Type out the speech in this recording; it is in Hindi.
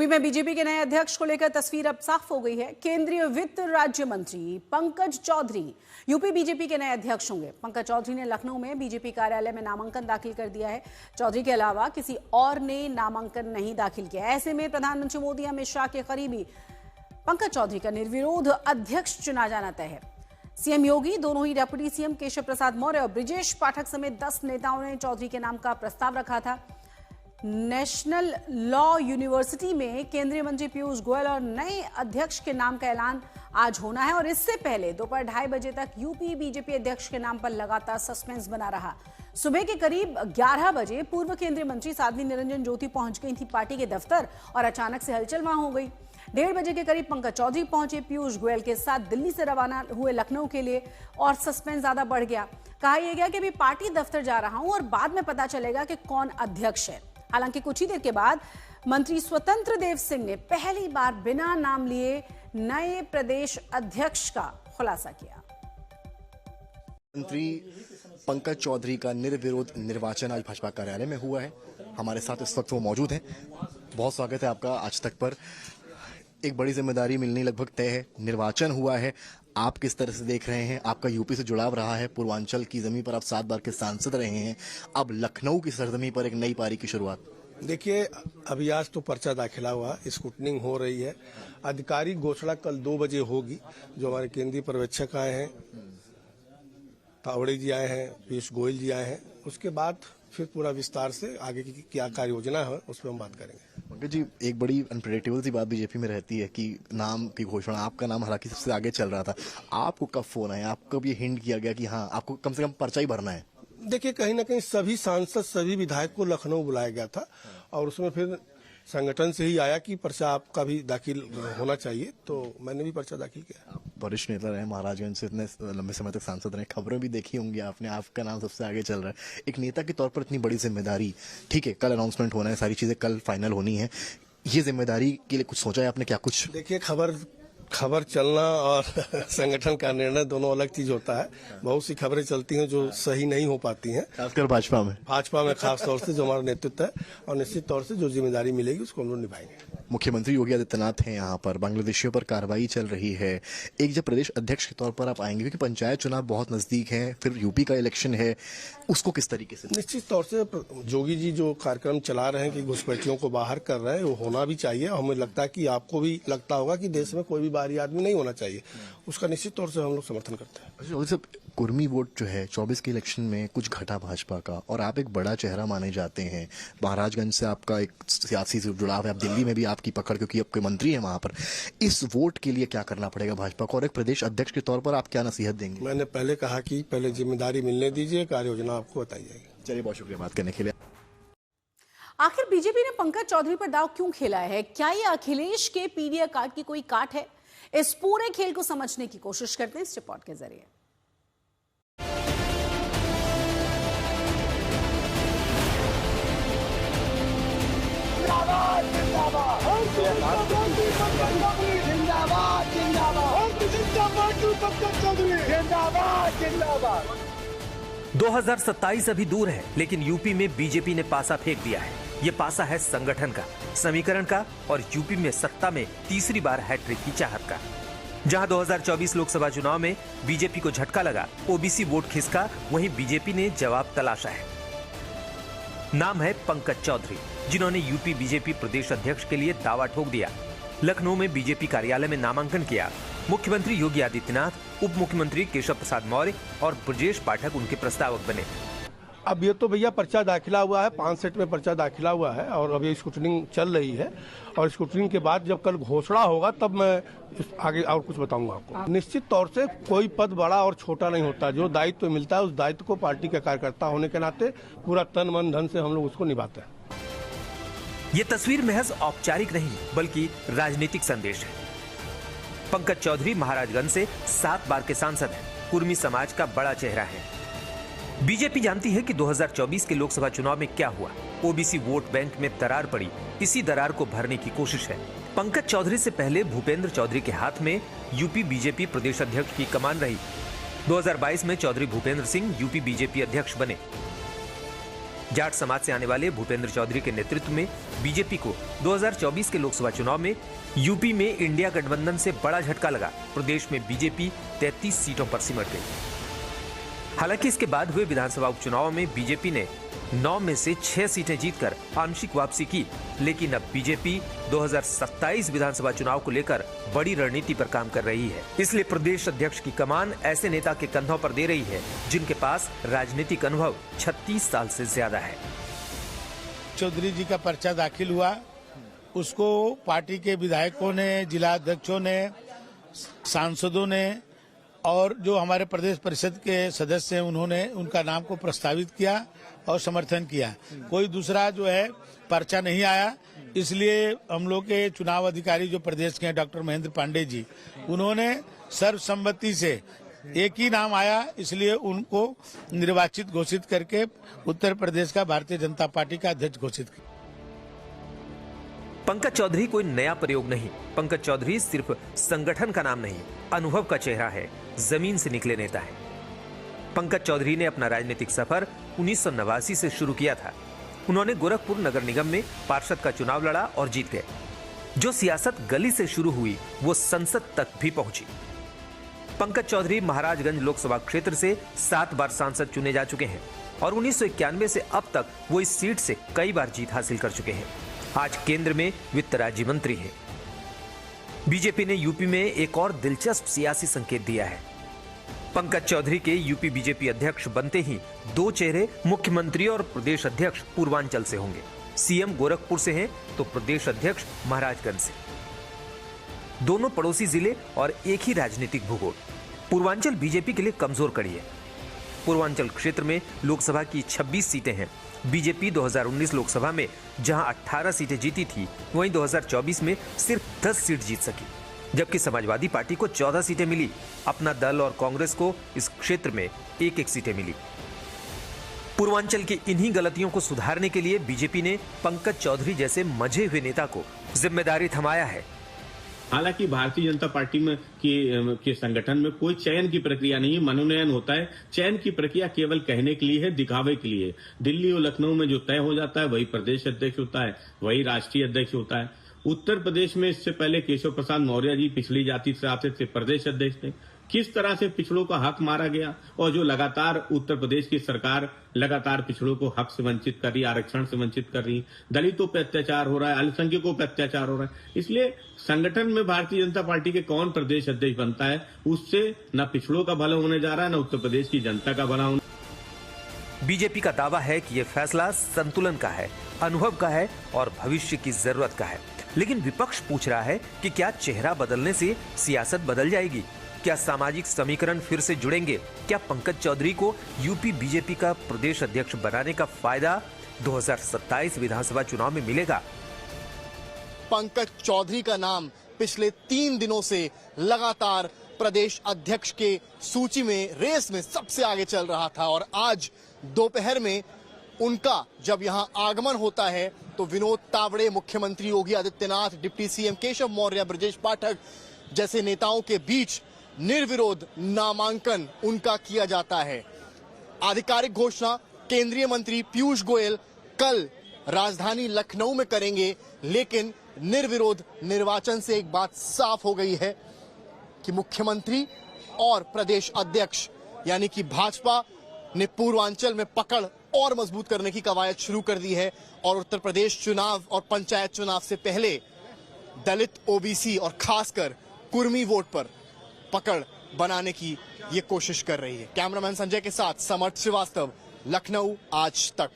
यूपी में बीजेपी के नए अध्यक्ष को लेकर तस्वीर अब साफ हो गई है। केंद्रीय वित्त राज्य मंत्री पंकज चौधरी यूपी बीजेपी के नए अध्यक्ष होंगे। पंकज चौधरी ने लखनऊ में बीजेपी कार्यालय में नामांकन दाखिल कर दिया है। चौधरी के अलावा किसी और ने नामांकन नहीं दाखिल किया। ऐसे में प्रधानमंत्री मोदी अमित शाह के करीबी पंकज चौधरी का निर्विरोध अध्यक्ष चुना जाना तय है। सीएम योगी, दोनों ही डिप्टी सीएम केशव प्रसाद मौर्य और ब्रिजेश पाठक समेत 10 नेताओं ने चौधरी के नाम का प्रस्ताव रखा था। नेशनल लॉ यूनिवर्सिटी में केंद्रीय मंत्री पीयूष गोयल और नए अध्यक्ष के नाम का ऐलान आज होना है और इससे पहले दोपहर 2:30 बजे तक यूपी बीजेपी अध्यक्ष के नाम पर लगातार सस्पेंस बना रहा। सुबह के करीब 11 बजे पूर्व केंद्रीय मंत्री साध्वी निरंजन ज्योति पहुंच गई थी पार्टी के दफ्तर और अचानक से हलचल वहां हो गई। 1:30 बजे के करीब पंकज चौधरी पहुंचे। पीयूष गोयल के साथ दिल्ली से रवाना हुए लखनऊ के लिए और सस्पेंस ज्यादा बढ़ गया। कहा यह गया कि अभी पार्टी दफ्तर जा रहा हूं और बाद में पता चलेगा कि कौन अध्यक्ष है। हालांकि कुछ ही देर के बाद मंत्री स्वतंत्र देव सिंह ने पहली बार बिना नाम लिए नए प्रदेश अध्यक्ष का खुलासा किया। मंत्री पंकज चौधरी का निर्विरोध निर्वाचन आज भाजपा कार्यालय में हुआ है। हमारे साथ इस वक्त वो मौजूद हैं। बहुत स्वागत है आपका आज तक पर। एक बड़ी जिम्मेदारी मिलनी लगभग तय है, निर्वाचन हुआ है। आप किस तरह से देख रहे हैं? आपका यूपी से जुड़ाव रहा है, पूर्वांचल की जमीन पर आप 7 बार के सांसद रहे हैं। अब लखनऊ की सरजमी पर एक नई पारी की शुरुआत। देखिए, अभी आज तो पर्चा दाखिला हुआ, स्क्रूटनिंग हो रही है। आधिकारिक घोषणा कल 2 बजे होगी। जो हमारे केंद्रीय पर्यवेक्षक आए हैं, तावड़े जी आए हैं, पीयूष गोयल जी आए हैं, उसके बाद फिर पूरा विस्तार से आगे की क्या कार्य योजना है उस पर हम बात करेंगे। पंकज जी, एक बड़ी अनप्रेडिक्टेबल सी बात बीजेपी में रहती है कि नाम की घोषणा, आपका नाम हालांकि सबसे आगे चल रहा था। आपको कब फोन आया, आपको कब ये हिंट किया गया कि हाँ आपको कम से कम पर्चा ही भरना है? देखिए, कहीं ना कहीं सभी सांसद, सभी विधायक को लखनऊ बुलाया गया था और उसमें फिर संगठन से ही आया कि पर्चा आपका भी दाखिल होना चाहिए, तो मैंने भी पर्चा दाखिल किया। वरिष्ठ नेता रहे, महाराजगंज से इतने लंबे समय तक सांसद रहे, खबरें भी देखी होंगी आपने, आपका नाम सबसे आगे चल रहा है। एक नेता के तौर पर इतनी बड़ी जिम्मेदारी, ठीक है कल अनाउंसमेंट होना है, सारी चीजें कल फाइनल होनी है, ये जिम्मेदारी के लिए कुछ सोचा है आपने? क्या कुछ? देखिए, खबर चलना और संगठन का निर्णय दोनों अलग चीज होता है। बहुत सी खबरें चलती हैं जो सही नहीं हो पाती हैं, खासकर भाजपा में खास तौर से जो हमारा नेतृत्व है, और निश्चित तौर से जो जिम्मेदारी मिलेगी उसको हम लोग निभाएंगे। मुख्यमंत्री योगी आदित्यनाथ हैं यहाँ पर, बांग्लादेशियों पर कार्रवाई चल रही है। एक जब प्रदेश अध्यक्ष के तौर पर आप आएंगे, क्योंकि पंचायत चुनाव बहुत नजदीक है, फिर यूपी का इलेक्शन है, उसको किस तरीके से? निश्चित तौर से योगी जी जो कार्यक्रम चला रहे हैं कि घुसपैठियों को बाहर कर रहे हैं, वो होना भी चाहिए। हमें लगता है कि आपको भी लगता होगा कि देश में कोई भी बाहरी आदमी नहीं होना चाहिए, उसका निश्चित तौर से हम लोग समर्थन करते हैं। कुर्मी वोट जो है 24 के इलेक्शन में कुछ घटा भाजपा का, और आप एक बड़ा चेहरा माने जाते हैं। महाराजगंज से आपका एक सियासी जुड़ाव है, आप दिल्ली में भी आपकी पकड़, क्योंकि आपके मंत्री हैं वहां पर। इस वोट के लिए क्या करना पड़ेगा भाजपा को, और एक प्रदेश अध्यक्ष के तौर पर आप क्या नसीहत देंगे? मैंने पहले कहा कि पहले जिम्मेदारी मिलने दीजिए, कार्य योजना आपको बताई जाएगी। चलिए, बहुत शुक्रिया बात करने के लिए। आखिर बीजेपी ने पंकज चौधरी पर दाव क्यों खेला है? क्या ये अखिलेश के पीडीए कार्ड की कोई काट है? इस पूरे खेल को समझने की कोशिश करते हैं इस रिपोर्ट के जरिए। जिंदाबाद 2027 अभी दूर है, लेकिन यूपी में बीजेपी ने पासा फेंक दिया है। ये पासा है संगठन का, समीकरण का और यूपी में सत्ता में तीसरी बार हैट्रिक की चाहत का। जहां 2024 लोकसभा चुनाव में बीजेपी को झटका लगा, ओबीसी वोट खिसका, वहीं बीजेपी ने जवाब तलाशा है। नाम है पंकज चौधरी, जिन्होंने यूपी बीजेपी प्रदेश अध्यक्ष के लिए दावा ठोक दिया। लखनऊ में बीजेपी कार्यालय में नामांकन किया। मुख्यमंत्री योगी आदित्यनाथ, उप मुख्यमंत्री केशव प्रसाद मौर्य और ब्रजेश पाठक उनके प्रस्तावक बने। अब ये तो भैया पर्चा दाखिला हुआ है, 5 सेट में पर्चा दाखिला हुआ है और अभी स्क्रूटनिंग चल रही है, और स्क्रूटनिंग के बाद जब कल घोषणा होगा तब मैं आगे और कुछ बताऊंगा आपको। निश्चित तौर से कोई पद बड़ा और छोटा नहीं होता, जो दायित्व मिलता है उस दायित्व को पार्टी का कार्यकर्ता होने के नाते पूरा तन मन धन से हम लोग उसको निभाते हैं। ये तस्वीर महज औपचारिक नहीं बल्कि राजनीतिक संदेश है। पंकज चौधरी महाराजगंज से 7 बार के सांसद हैं, कुर्मी समाज का बड़ा चेहरा है। बीजेपी जानती है कि 2024 के लोकसभा चुनाव में क्या हुआ। ओबीसी वोट बैंक में दरार पड़ी, इसी दरार को भरने की कोशिश है। पंकज चौधरी से पहले भूपेंद्र चौधरी के हाथ में यूपी बीजेपी प्रदेश अध्यक्ष की कमान रही। 2022 में चौधरी भूपेंद्र सिंह यूपी बीजेपी अध्यक्ष बने। जाट समाज से आने वाले भूपेंद्र चौधरी के नेतृत्व में बीजेपी को 2024 के लोकसभा चुनाव में यूपी में इंडिया गठबंधन से बड़ा झटका लगा। प्रदेश में बीजेपी 33 सीटों पर सिमट गई। हालांकि इसके बाद हुए विधानसभा उपचुनाव में बीजेपी ने 9 में से 6 सीटें जीतकर आंशिक वापसी की, लेकिन अब बीजेपी 2027 विधानसभा चुनाव को लेकर बड़ी रणनीति पर काम कर रही है। इसलिए प्रदेश अध्यक्ष की कमान ऐसे नेता के कंधों पर दे रही है जिनके पास राजनीतिक अनुभव 36 साल से ज्यादा है। चौधरी जी का पर्चा दाखिल हुआ, उसको पार्टी के विधायकों ने, जिला अध्यक्षों ने, सांसदों ने और जो हमारे प्रदेश परिषद के सदस्य हैं उन्होंने उनका नाम को प्रस्तावित किया और समर्थन किया। कोई दूसरा जो है पर्चा नहीं आया, इसलिए हम लोग के चुनाव अधिकारी जो प्रदेश के हैं डॉक्टर महेंद्र पांडे जी, उन्होंने सर्वसम्मति से एक ही नाम आया, इसलिए उनको निर्वाचित घोषित करके उत्तर प्रदेश का भारतीय जनता पार्टी का अध्यक्ष घोषित किया। पंकज चौधरी कोई नया प्रयोग नहीं। पंकज चौधरी सिर्फ संगठन का नाम नहीं, अनुभव का चेहरा है, जमीन से निकले नेता है। पंकज चौधरी ने अपना राजनीतिक सफर 1989 से शुरू किया था। उन्होंने गोरखपुर नगर निगम में पार्षद का चुनाव लड़ा और जीत गए। जो सियासत गली से शुरू हुई वो संसद तक भी पहुंची। पंकज चौधरी महाराजगंज लोकसभा क्षेत्र से 7 बार सांसद चुने जा चुके हैं और 1991 से अब तक वो इस सीट से कई बार जीत हासिल कर चुके हैं। आज केंद्र में वित्त राज्य मंत्री हैं। बीजेपी ने यूपी में एक और दिलचस्प सियासी संकेत दिया है। पंकज चौधरी के यूपी बीजेपी अध्यक्ष बनते ही 2 चेहरे मुख्यमंत्री और प्रदेश अध्यक्ष पूर्वांचल से होंगे। सीएम गोरखपुर से हैं तो प्रदेश अध्यक्ष महाराजगंज से। दोनों पड़ोसी जिले और एक ही राजनीतिक भूगोल। पूर्वांचल बीजेपी के लिए कमजोर कड़ी है। पूर्वांचल क्षेत्र में लोकसभा की 26 सीटें हैं। बीजेपी 2019 लोकसभा में जहां 18 सीटें जीती थी, वहीं 2024 में सिर्फ 10 सीट जीत सकी, जबकि समाजवादी पार्टी को 14 सीटें मिली। अपना दल और कांग्रेस को इस क्षेत्र में 1-1 सीटें मिली। पूर्वांचल की इन्हीं गलतियों को सुधारने के लिए बीजेपी ने पंकज चौधरी जैसे मजे हुए नेता को जिम्मेदारी थमाया है। हालांकि भारतीय जनता पार्टी में के संगठन में कोई चयन की प्रक्रिया नहीं है, मनोनयन होता है। चयन की प्रक्रिया केवल कहने के लिए है, दिखावे के लिए। दिल्ली और लखनऊ में जो तय हो जाता है वही प्रदेश अध्यक्ष होता है, वही राष्ट्रीय अध्यक्ष होता है। उत्तर प्रदेश में इससे पहले केशव प्रसाद मौर्य जी पिछड़ी जाति से आते थे, प्रदेश अध्यक्ष थे। किस तरह से पिछड़ों का हक मारा गया और जो लगातार उत्तर प्रदेश की सरकार लगातार पिछड़ों को हक से वंचित कर रही, आरक्षण से वंचित कर रही, दलितों पे अत्याचार हो रहा है, अल्पसंख्यकों पे अत्याचार हो रहा है। इसलिए संगठन में भारतीय जनता पार्टी के कौन प्रदेश अध्यक्ष बनता है, उससे न पिछड़ों का भला होने जा रहा है, न उत्तर प्रदेश की जनता का भला होने। बीजेपी का दावा है कि यह फैसला संतुलन का है, अनुभव का है और भविष्य की जरूरत का है। लेकिन विपक्ष पूछ रहा है कि क्या चेहरा बदलने से सियासत बदल जाएगी? क्या सामाजिक समीकरण फिर से जुड़ेंगे? क्या पंकज चौधरी को यूपी बीजेपी का प्रदेश अध्यक्ष बनाने का फायदा 2027 विधानसभा चुनाव में मिलेगा? पंकज चौधरी का नाम पिछले 3 दिनों से लगातार प्रदेश अध्यक्ष के सूची में, रेस में सबसे आगे चल रहा था और आज दोपहर में उनका जब यहां आगमन होता है तो विनोद तावड़े, मुख्यमंत्री योगी आदित्यनाथ, डिप्टी सीएम केशव मौर्य, ब्रजेश पाठक जैसे नेताओं के बीच निर्विरोध नामांकन उनका किया जाता है। आधिकारिक घोषणा केंद्रीय मंत्री पीयूष गोयल कल राजधानी लखनऊ में करेंगे, लेकिन निर्विरोध निर्वाचन से एक बात साफ हो गई है कि मुख्यमंत्री और प्रदेश अध्यक्ष यानी कि भाजपा ने पूर्वांचल में पकड़ और मजबूत करने की कवायद शुरू कर दी है और उत्तर प्रदेश चुनाव और पंचायत चुनाव से पहले दलित, ओबीसी और खासकर कुर्मी वोट पर पकड़ बनाने की ये कोशिश कर रही है। कैमरामैन संजय के साथ समर्थ श्रीवास्तव, लखनऊ आज तक।